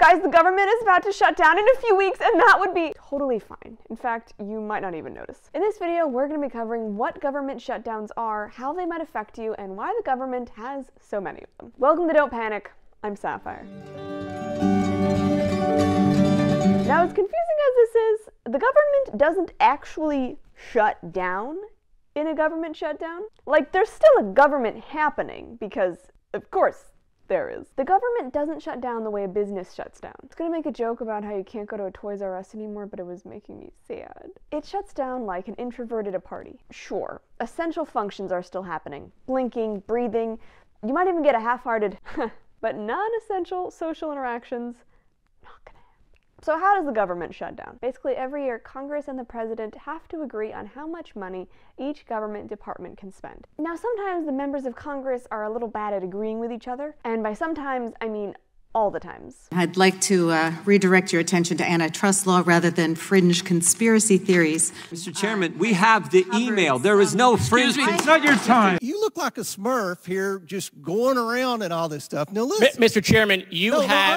Guys, the government is about to shut down in a few weeks, and that would be totally fine. In fact, you might not even notice. In this video, we're going to be covering what government shutdowns are, how they might affect you, and why the government has so many of them. Welcome to Don't Panic. I'm Sapphire. Now, as confusing as this is, the government doesn't actually shut down in a government shutdown. Like, there's still a government happening, because, of course, there is. The government doesn't shut down the way a business shuts down. I was gonna make a joke about how you can't go to a Toys R Us anymore, but it was making me sad. It shuts down like an introvert at a party. Sure, essential functions are still happening. Blinking, breathing, you might even get a half-hearted, but non-essential social interactions, not gonna happen. So how does the government shut down? Basically, every year, Congress and the president have to agree on how much money each government department can spend. Now, sometimes the members of Congress are a little bad at agreeing with each other, and by sometimes, I mean all the times. I'd like to redirect your attention to antitrust law rather than fringe conspiracy theories. Mr. Chairman, we have the email. There is no fringe. It's not your time. You look like a Smurf here, just going around and all this stuff. Now listen, Mr. Chairman, I'm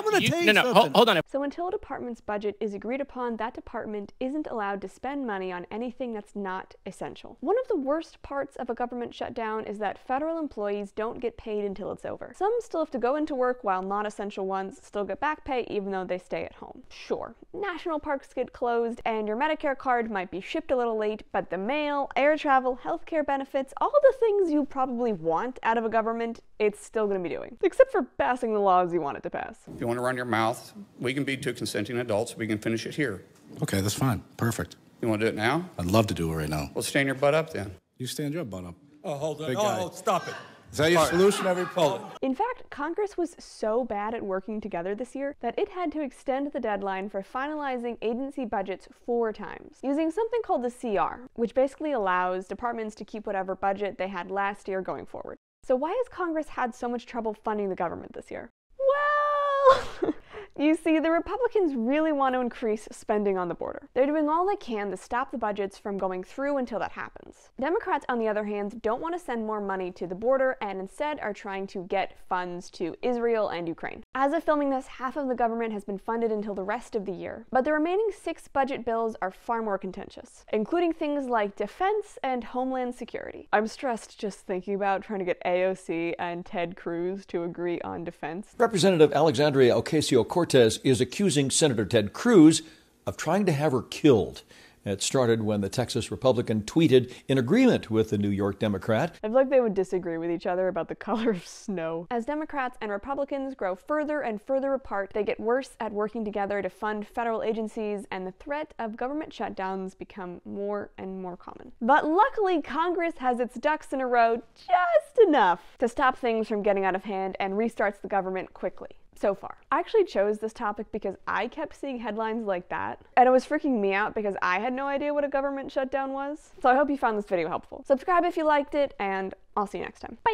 going to tell you something. Hold on. So until a department's budget is agreed upon, that department isn't allowed to spend money on anything that's not essential. One of the worst parts of a government shutdown is that federal employees don't get paid until it's over. Some still have to go into work while non-essential ones still get back pay even though they stay at home. Sure, national parks get closed and your Medicare card might be shipped a little late, but the mail, air travel, healthcare benefits, all the things you probably want out of a government, it's still going to be doing. Except for passing the laws you want it to pass. If you want to run your mouth, we can be two consenting adults. We can finish it here. Okay, that's fine. Perfect. You want to do it now? I'd love to do it right now. Well, stand your butt up then. You stand your butt up. Oh, hold on. Big guy. Oh, stop it. Is that your solution every problem? In fact, Congress was so bad at working together this year that it had to extend the deadline for finalizing agency budgets 4 times, using something called the CR, which basically allows departments to keep whatever budget they had last year going forward. So why has Congress had so much trouble funding the government this year? Well, you see, the Republicans really want to increase spending on the border. They're doing all they can to stop the budgets from going through until that happens. Democrats, on the other hand, don't want to send more money to the border and instead are trying to get funds to Israel and Ukraine. As of filming this, half of the government has been funded until the rest of the year, but the remaining 6 budget bills are far more contentious, including things like defense and homeland security. I'm stressed just thinking about trying to get AOC and Ted Cruz to agree on defense. Representative Alexandria Ocasio-Cortez is accusing Senator Ted Cruz of trying to have her killed. It started when the Texas Republican tweeted in agreement with the New York Democrat. I feel like they would disagree with each other about the color of snow. As Democrats and Republicans grow further and further apart, they get worse at working together to fund federal agencies, and the threat of government shutdowns become more and more common. But luckily, Congress has its ducks in a row just enough to stop things from getting out of hand and restarts the government quickly. So far. I actually chose this topic because I kept seeing headlines like that, and it was freaking me out because I had no idea what a government shutdown was. So I hope you found this video helpful. Subscribe if you liked it, and I'll see you next time. Bye!